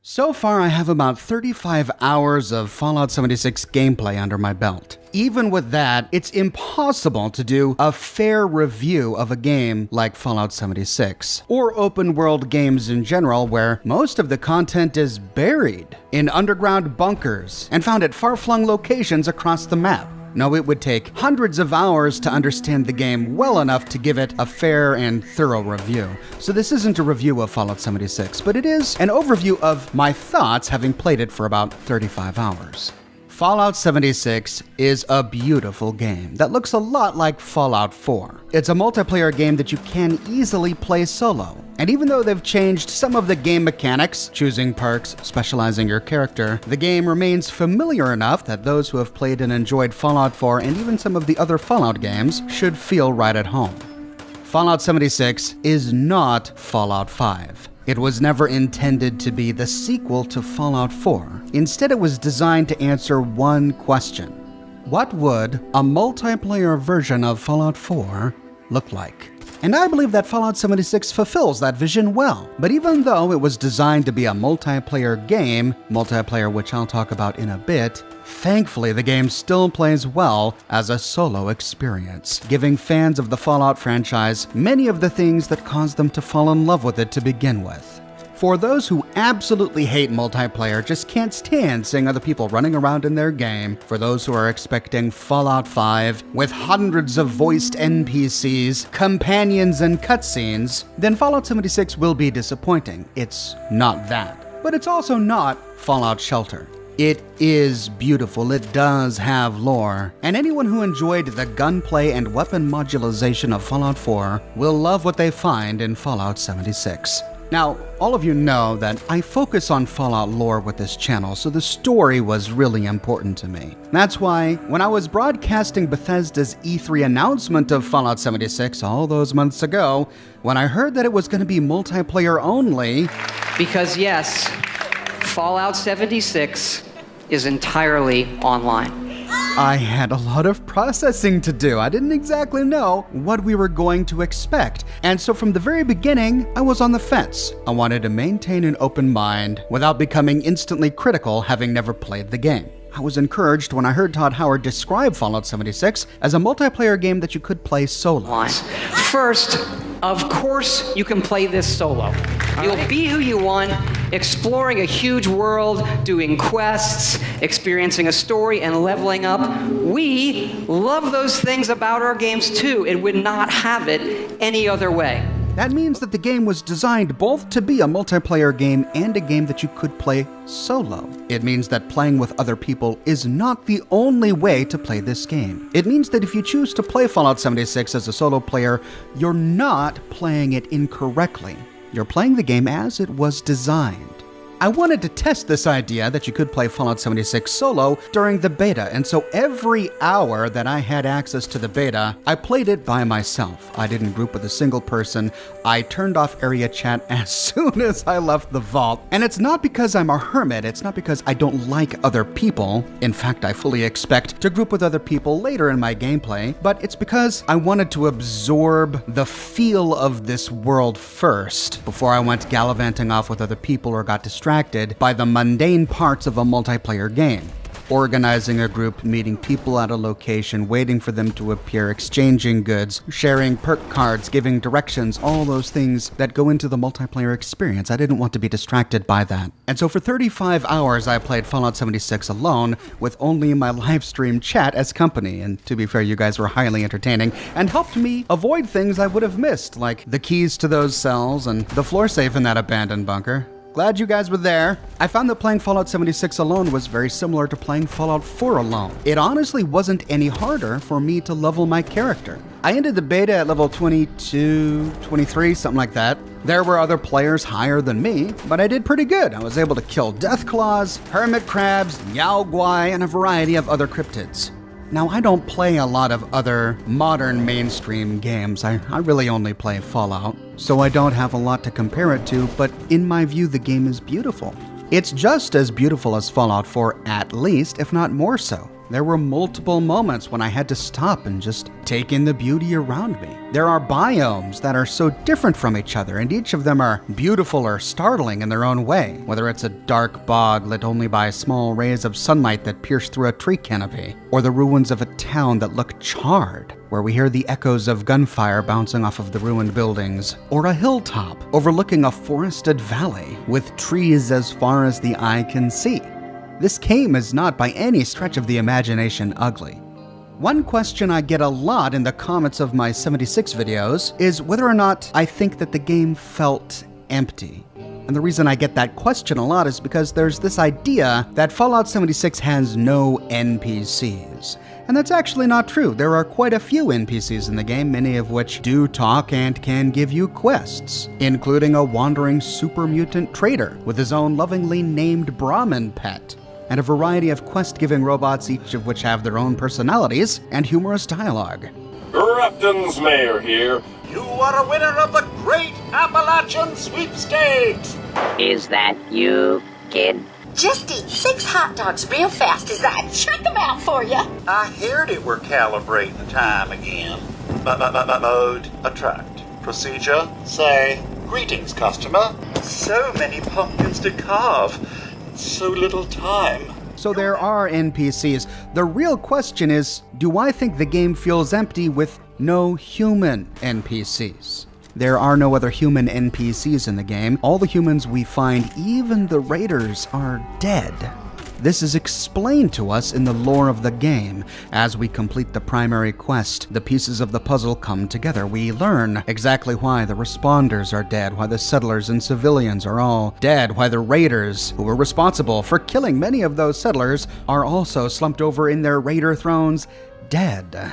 So far, I have about 35 hours of Fallout 76 gameplay under my belt. Even with that, it's impossible to do a fair review of a game like Fallout 76, or open world games in general where most of the content is buried in underground bunkers and found at far-flung locations across the map. No, it would take hundreds of hours to understand the game well enough to give it a fair and thorough review. So this isn't a review of Fallout 76, but it is an overview of my thoughts having played it for about 35 hours. Fallout 76 is a beautiful game that looks a lot like Fallout 4. It's a multiplayer game that you can easily play solo. And even though they've changed some of the game mechanics, choosing perks, specializing your character, the game remains familiar enough that those who have played and enjoyed Fallout 4 and even some of the other Fallout games should feel right at home. Fallout 76 is not Fallout 5. It was never intended to be the sequel to Fallout 4. Instead, it was designed to answer one question. What would a multiplayer version of Fallout 4 look like? And I believe that Fallout 76 fulfills that vision well. But even though it was designed to be a multiplayer game, multiplayer which I'll talk about in a bit, thankfully the game still plays well as a solo experience, giving fans of the Fallout franchise many of the things that caused them to fall in love with it to begin with. For those who absolutely hate multiplayer, just can't stand seeing other people running around in their game, for those who are expecting Fallout 5 with hundreds of voiced NPCs, companions, and cutscenes, then Fallout 76 will be disappointing. It's not that. But it's also not Fallout Shelter. It is beautiful, it does have lore, and anyone who enjoyed the gunplay and weapon modularization of Fallout 4 will love what they find in Fallout 76. Now, all of you know that I focus on Fallout lore with this channel, so the story was really important to me. That's why, when I was broadcasting Bethesda's E3 announcement of Fallout 76 all those months ago, when I heard that it was going to be multiplayer only... Because yes, Fallout 76 is entirely online. I had a lot of processing to do. I didn't exactly know what we were going to expect. And so from the very beginning, I was on the fence. I wanted to maintain an open mind without becoming instantly critical having never played the game. I was encouraged when I heard Todd Howard describe Fallout 76 as a multiplayer game that you could play solo. First, of course you can play this solo. You'll be who you want, exploring a huge world, doing quests, experiencing a story, and leveling up. We love those things about our games too, and would not have it any other way. That means that the game was designed both to be a multiplayer game and a game that you could play solo. It means that playing with other people is not the only way to play this game. It means that if you choose to play Fallout 76 as a solo player, you're not playing it incorrectly. You're playing the game as it was designed. I wanted to test this idea that you could play Fallout 76 solo during the beta, and so every hour that I had access to the beta, I played it by myself. I didn't group with a single person. I turned off area chat as soon as I left the vault. And it's not because I'm a hermit, it's not because I don't like other people. In fact, I fully expect to group with other people later in my gameplay, but it's because I wanted to absorb the feel of this world first before I went gallivanting off with other people or got distracted by the mundane parts of a multiplayer game. Organizing a group, meeting people at a location, waiting for them to appear, exchanging goods, sharing perk cards, giving directions, all those things that go into the multiplayer experience. I didn't want to be distracted by that. And so for 35 hours, I played Fallout 76 alone with only my live stream chat as company. And to be fair, you guys were highly entertaining and helped me avoid things I would have missed, like the keys to those cells and the floor safe in that abandoned bunker. Glad you guys were there. I found that playing Fallout 76 alone was very similar to playing Fallout 4 alone. It honestly wasn't any harder for me to level my character. I ended the beta at level 22, 23, something like that. There were other players higher than me, but I did pretty good. I was able to kill Deathclaws, hermit crabs, Yao Guai, and a variety of other cryptids. Now, I don't play a lot of other modern mainstream games. I really only play Fallout, so I don't have a lot to compare it to, but in my view, the game is beautiful. It's just as beautiful as Fallout 4 at least, if not more so. There were multiple moments when I had to stop and just take in the beauty around me. There are biomes that are so different from each other, and each of them are beautiful or startling in their own way, whether it's a dark bog lit only by small rays of sunlight that pierce through a tree canopy, or the ruins of a town that look charred, where we hear the echoes of gunfire bouncing off of the ruined buildings, or a hilltop overlooking a forested valley with trees as far as the eye can see. This game is not by any stretch of the imagination ugly. One question I get a lot in the comments of my 76 videos is whether or not I think that the game felt empty. And the reason I get that question a lot is because there's this idea that Fallout 76 has no NPCs. And that's actually not true. There are quite a few NPCs in the game, many of which do talk and can give you quests, including a wandering super mutant trader with his own lovingly named Brahmin pet, and a variety of quest-giving robots, each of which have their own personalities and humorous dialogue. Repton's Mayor here. You are a winner of the Great Appalachian Sweepstakes! Is that you, kid? Just eat 6 hot dogs real fast as I check them out for you. I heard it were calibrating time again. Mode, attract. Procedure, say, greetings, customer. So many pumpkins to carve. So little time. So there are NPCs. The real question is, do I think the game feels empty with no human NPCs? There are no other human NPCs in the game. All the humans we find, even the raiders, are dead. This is explained to us in the lore of the game. As we complete the primary quest, the pieces of the puzzle come together. We learn exactly why the responders are dead, why the settlers and civilians are all dead, why the raiders, who were responsible for killing many of those settlers, are also slumped over in their raider thrones, dead.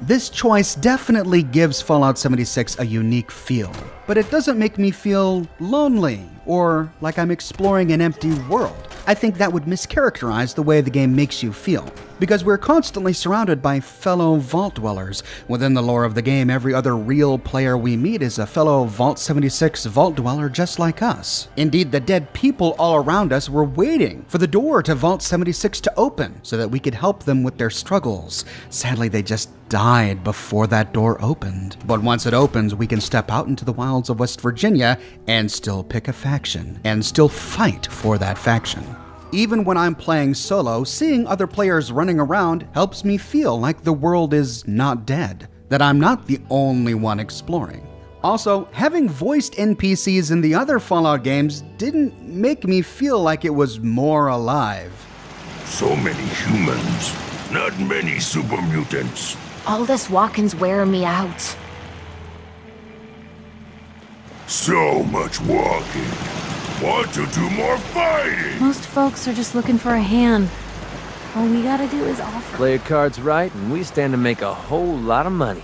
This choice definitely gives Fallout 76 a unique feel, but it doesn't make me feel lonely or like I'm exploring an empty world. I think that would mischaracterize the way the game makes you feel, because we're constantly surrounded by fellow Vault Dwellers. Within the lore of the game, every other real player we meet is a fellow Vault 76 Vault Dweller just like us. Indeed, the dead people all around us were waiting for the door to Vault 76 to open so that we could help them with their struggles. Sadly, they just died before that door opened. But once it opens, we can step out into the wilds of West Virginia and still pick a faction, and still fight for that faction. Even when I'm playing solo, seeing other players running around helps me feel like the world is not dead, that I'm not the only one exploring. Also, having voiced NPCs in the other Fallout games didn't make me feel like it was more alive. So many humans, not many super mutants. All this walking's wearing me out. So much walking. Want to do more fighting? Most folks are just looking for a hand. All we gotta do is offer. Play your cards right, and we stand to make a whole lot of money.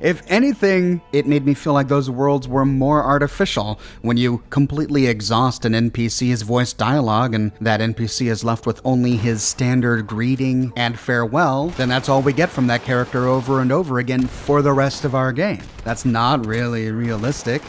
If anything, it made me feel like those worlds were more artificial. When you completely exhaust an NPC's voice dialogue and that NPC is left with only his standard greeting and farewell, then that's all we get from that character over and over again for the rest of our game. That's not really realistic.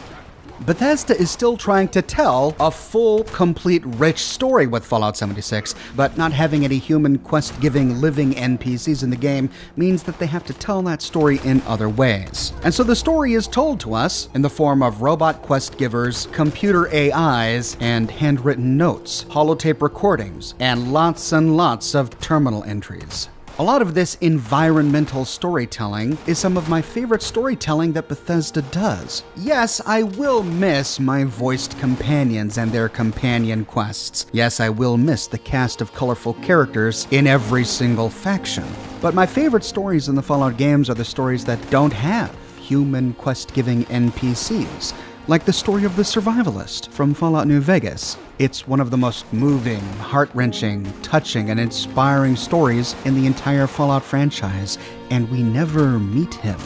Bethesda is still trying to tell a full, complete, rich story with Fallout 76, but not having any human quest-giving living NPCs in the game means that they have to tell that story in other ways. And so the story is told to us in the form of robot quest givers, computer AIs, and handwritten notes, holotape recordings, and lots of terminal entries. A lot of this environmental storytelling is some of my favorite storytelling that Bethesda does. Yes, I will miss my voiced companions and their companion quests. Yes, I will miss the cast of colorful characters in every single faction. But my favorite stories in the Fallout games are the stories that don't have human quest-giving NPCs, like the story of the Survivalist from Fallout New Vegas. It's one of the most moving, heart-wrenching, touching, and inspiring stories in the entire Fallout franchise, and we never meet him.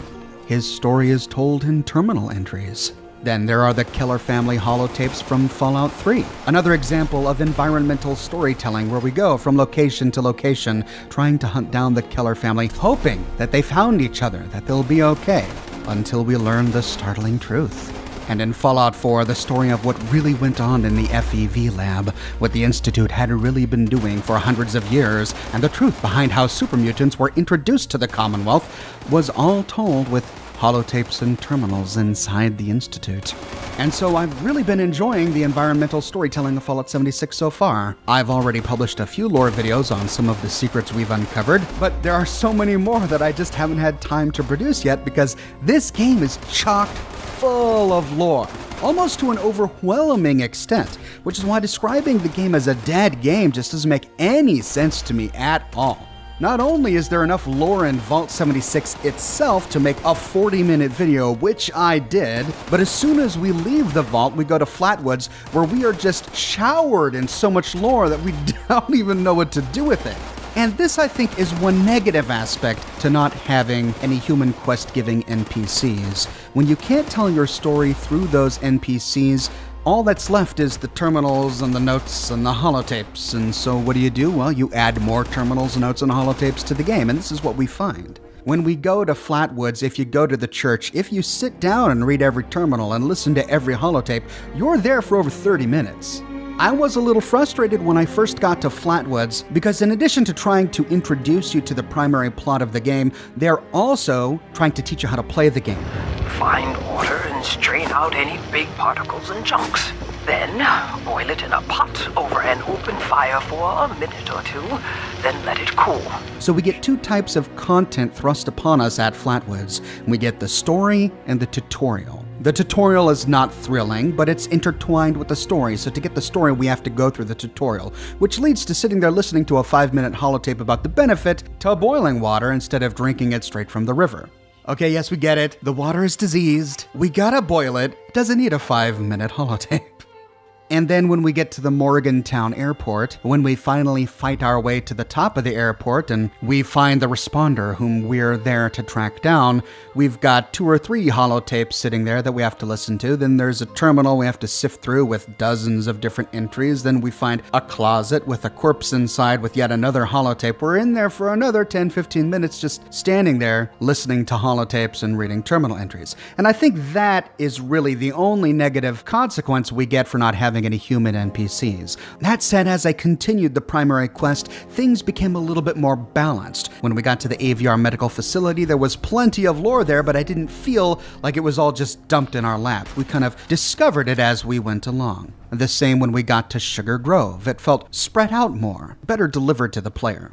His story is told in terminal entries. Then there are the Keller family holotapes from Fallout 3, another example of environmental storytelling where we go from location to location, trying to hunt down the Keller family, hoping that they found each other, that they'll be okay, until we learn the startling truth. And in Fallout 4, the story of what really went on in the FEV lab, what the Institute had really been doing for hundreds of years, and the truth behind how super mutants were introduced to the Commonwealth was all told with holotapes and terminals inside the Institute. And so I've really been enjoying the environmental storytelling of Fallout 76 so far. I've already published a few lore videos on some of the secrets we've uncovered, but there are so many more that I just haven't had time to produce yet because this game is chock full of lore, almost to an overwhelming extent, which is why describing the game as a dead game just doesn't make any sense to me at all. Not only is there enough lore in Vault 76 itself to make a 40-minute video, which I did, but as soon as we leave the vault, we go to Flatwoods, where we are just showered in so much lore that we don't even know what to do with it. And this, I think, is one negative aspect to not having any human quest-giving NPCs. When you can't tell your story through those NPCs, all that's left is the terminals and the notes and the holotapes. And so what do? Well, you add more terminals, notes, and holotapes to the game, and this is what we find. When we go to Flatwoods, if you go to the church, if you sit down and read every terminal and listen to every holotape, you're there for over 30 minutes. I was a little frustrated when I first got to Flatwoods because in addition to trying to introduce you to the primary plot of the game, they're also trying to teach you how to play the game. Find water and strain out any big particles and chunks. Then boil it in a pot over an open fire for a minute or two, then let it cool. So we get two types of content thrust upon us at Flatwoods. We get the story and the tutorial. The tutorial is not thrilling, but it's intertwined with the story, so to get the story we have to go through the tutorial, which leads to sitting there listening to a 5-minute holotape about the benefit to boiling water instead of drinking it straight from the river. Okay, yes, we get it. The water is diseased. We gotta boil it. It doesn't need a 5-minute holotape. And then when we get to the Morgantown airport, when we finally fight our way to the top of the airport and we find the responder whom we're there to track down, we've got 2 or 3 holotapes sitting there that we have to listen to. Then there's a terminal we have to sift through with dozens of different entries. Then we find a closet with a corpse inside with yet another holotape. We're in there for another 10-15 minutes just standing there listening to holotapes and reading terminal entries. And I think that is really the only negative consequence we get for not having any human NPCs. That said, as I continued the primary quest, things became a little bit more balanced. When we got to the AVR medical facility, there was plenty of lore there, but I didn't feel like it was all just dumped in our lap. We kind of discovered it as we went along. The same when we got to Sugar Grove. It felt spread out more, better delivered to the player.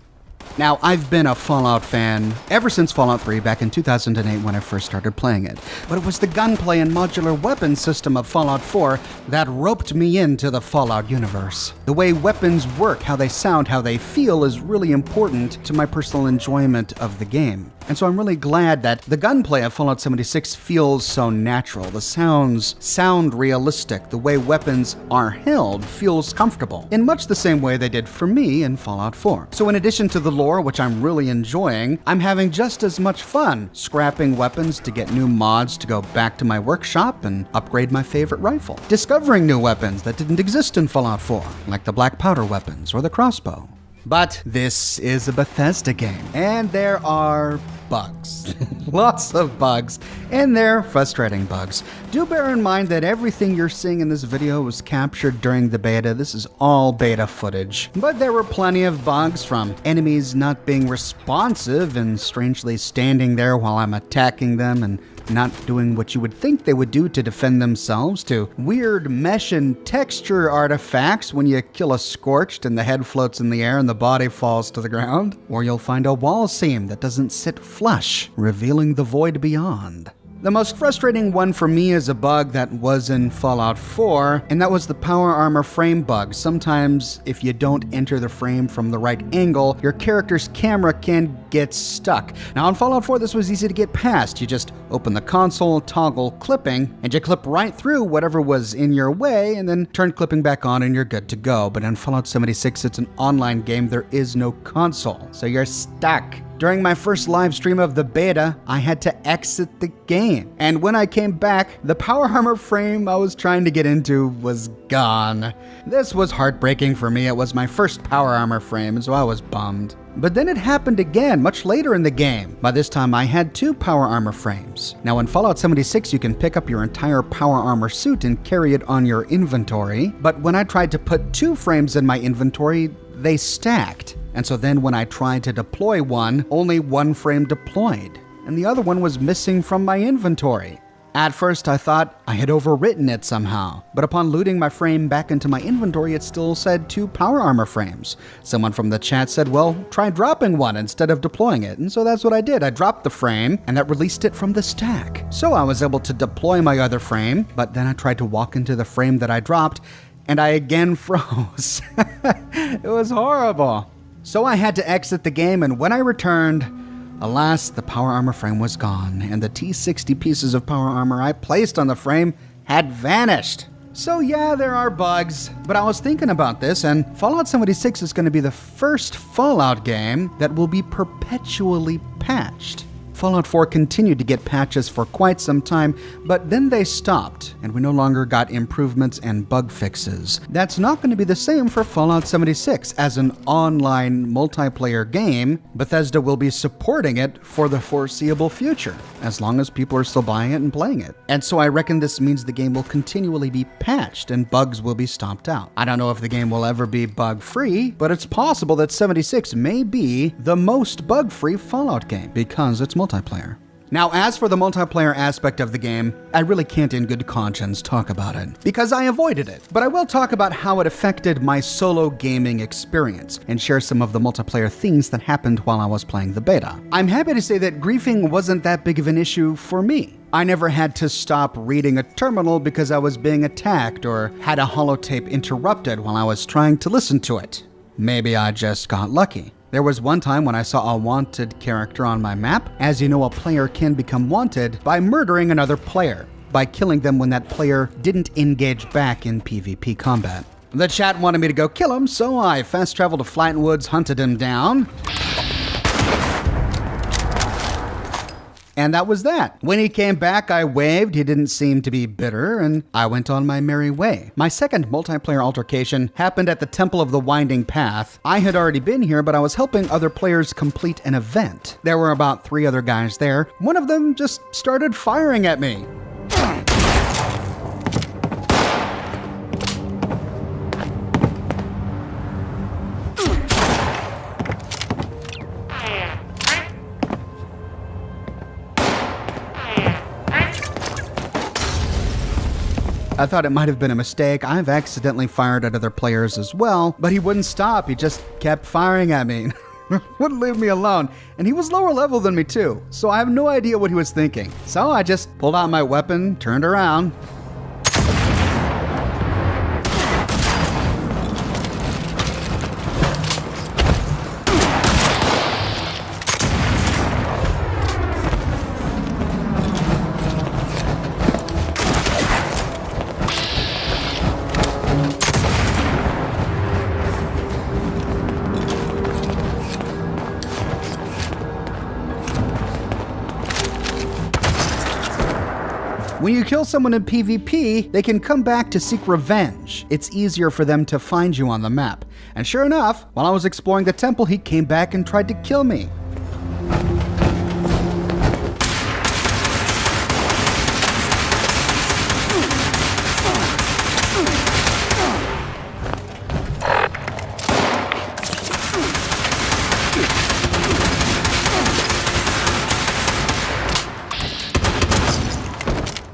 Now, I've been a Fallout fan ever since Fallout 3 back in 2008 when I first started playing it. But it was the gunplay and modular weapons system of Fallout 4 that roped me into the Fallout universe. The way weapons work, how they sound, how they feel is really important to my personal enjoyment of the game. And so I'm really glad that the gunplay of Fallout 76 feels so natural. The sounds sound realistic. The way weapons are held feels comfortable, in much the same way they did for me in Fallout 4. So in addition to the lore, which I'm really enjoying, I'm having just as much fun scrapping weapons to get new mods to go back to my workshop and upgrade my favorite rifle. Discovering new weapons that didn't exist in Fallout 4, like the black powder weapons or the crossbow. But this is a Bethesda game, and there are bugs. Lots of bugs, and they're frustrating bugs. Do bear in mind that everything you're seeing in this video was captured during the beta. This is all beta footage. But there were plenty of bugs, from enemies not being responsive and strangely standing there while I'm attacking them and not doing what you would think they would do to defend themselves, to weird mesh and texture artifacts when you kill a Scorched and the head floats in the air and the body falls to the ground. Or you'll find a wall seam that doesn't sit flush, revealing the void beyond. The most frustrating one for me is a bug that was in Fallout 4, and that was the power armor frame bug. Sometimes, if you don't enter the frame from the right angle, your character's camera can get stuck. Now in Fallout 4, this was easy to get past. You just open the console, toggle clipping, and you clip right through whatever was in your way, and then turn clipping back on and you're good to go. But in Fallout 76, it's an online game. There is no console, so you're stuck. During my first live stream of the beta, I had to exit the game. And when I came back, the power armor frame I was trying to get into was gone. This was heartbreaking for me. It was my first power armor frame, so I was bummed. But then it happened again, much later in the game. By this time, I had 2 power armor frames. Now, in Fallout 76, you can pick up your entire power armor suit and carry it on your inventory. But when I tried to put 2 frames in my inventory, they stacked. And so then when I tried to deploy one, only 1 frame deployed, and the other one was missing from my inventory. At first, I thought I had overwritten it somehow, but upon looting my frame back into my inventory, it still said 2 power armor frames. Someone from the chat said, well, try dropping one instead of deploying it, and so that's what I did. I dropped the frame, and that released it from the stack. So I was able to deploy my other frame, but then I tried to walk into the frame that I dropped, and I again froze. It was horrible. So I had to exit the game, and when I returned, alas, the power armor frame was gone, and the T60 pieces of power armor I placed on the frame had vanished. So yeah, there are bugs, but I was thinking about this, and Fallout 76 is going to be the first Fallout game that will be perpetually patched. Fallout 4 continued to get patches for quite some time, but then they stopped, and we no longer got improvements and bug fixes. That's not going to be the same for Fallout 76. As an online multiplayer game, Bethesda will be supporting it for the foreseeable future, as long as people are still buying it and playing it. And so I reckon this means the game will continually be patched and bugs will be stomped out. I don't know if the game will ever be bug-free, but it's possible that 76 may be the most bug-free Fallout game, because it's multiplayer. Now, as for the multiplayer aspect of the game, I really can't in good conscience talk about it, because I avoided it. But I will talk about how it affected my solo gaming experience, and share some of the multiplayer things that happened while I was playing the beta. I'm happy to say that griefing wasn't that big of an issue for me. I never had to stop reading a terminal because I was being attacked or had a holotape interrupted while I was trying to listen to it. Maybe I just got lucky. There was one time when I saw a wanted character on my map. As you know, a player can become wanted by murdering another player, by killing them when that player didn't engage back in PvP combat. The chat wanted me to go kill him, so I fast traveled to Flattenwoods, Woods, hunted him down. And that was that. When he came back, I waved. He didn't seem to be bitter, and I went on my merry way. My second multiplayer altercation happened at the Temple of the Winding Path. I had already been here, but I was helping other players complete an event. There were about 3 other guys there. One of them just started firing at me. I thought it might have been a mistake. I've accidentally fired at other players as well, but he wouldn't stop. He just kept firing at me. Wouldn't leave me alone. And he was lower level than me too, so I have no idea what he was thinking. So I just pulled out my weapon, turned around. When you kill someone in PvP, they can come back to seek revenge. It's easier for them to find you on the map. And sure enough, while I was exploring the temple, he came back and tried to kill me.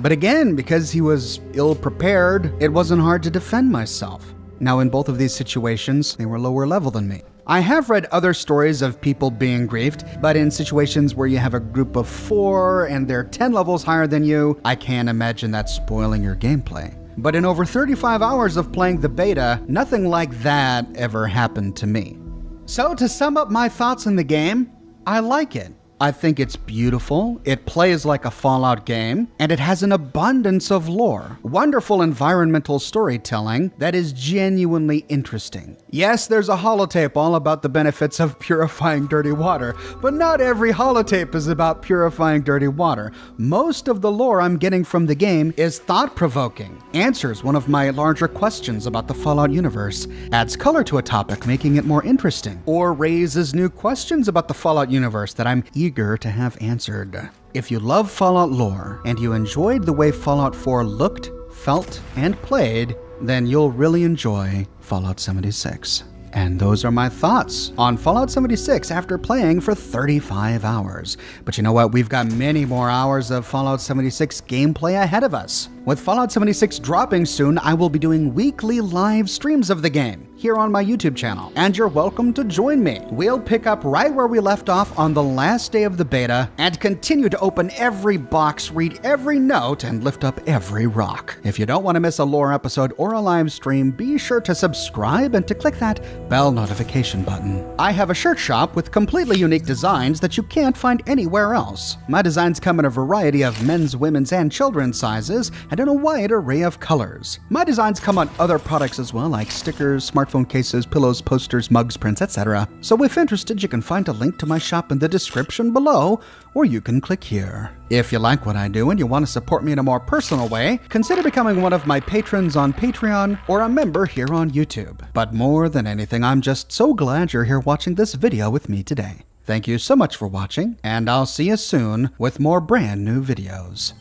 But again, because he was ill-prepared, it wasn't hard to defend myself. Now, in both of these situations, they were lower level than me. I have read other stories of people being griefed, but in situations where you have a group of 4 and they're 10 levels higher than you, I can't imagine that spoiling your gameplay. But in over 35 hours of playing the beta, nothing like that ever happened to me. So to sum up my thoughts on the game, I like it. I think it's beautiful, it plays like a Fallout game, and it has an abundance of lore. Wonderful environmental storytelling that is genuinely interesting. Yes, there's a holotape all about the benefits of purifying dirty water, but not every holotape is about purifying dirty water. Most of the lore I'm getting from the game is thought-provoking, answers one of my larger questions about the Fallout universe, adds color to a topic making it more interesting, or raises new questions about the Fallout universe that I'm eager to have answered. If you love Fallout lore and you enjoyed the way Fallout 4 looked, felt, and played, then you'll really enjoy Fallout 76. And those are my thoughts on Fallout 76 after playing for 35 hours. But you know what? We've got many more hours of Fallout 76 gameplay ahead of us. With Fallout 76 dropping soon, I will be doing weekly live streams of the game here on my YouTube channel, and you're welcome to join me. We'll pick up right where we left off on the last day of the beta and continue to open every box, read every note, and lift up every rock. If you don't want to miss a lore episode or a live stream, be sure to subscribe and to click that bell notification button. I have a shirt shop with completely unique designs that you can't find anywhere else. My designs come in a variety of men's, women's, and children's sizes, and in a wide array of colors. My designs come on other products as well, like stickers, smartphone cases, pillows, posters, mugs, prints, etc. So if interested, you can find a link to my shop in the description below, or you can click here. If you like what I do and you want to support me in a more personal way, consider becoming one of my patrons on Patreon or a member here on YouTube. But more than anything, I'm just so glad you're here watching this video with me today. Thank you so much for watching, and I'll see you soon with more brand new videos.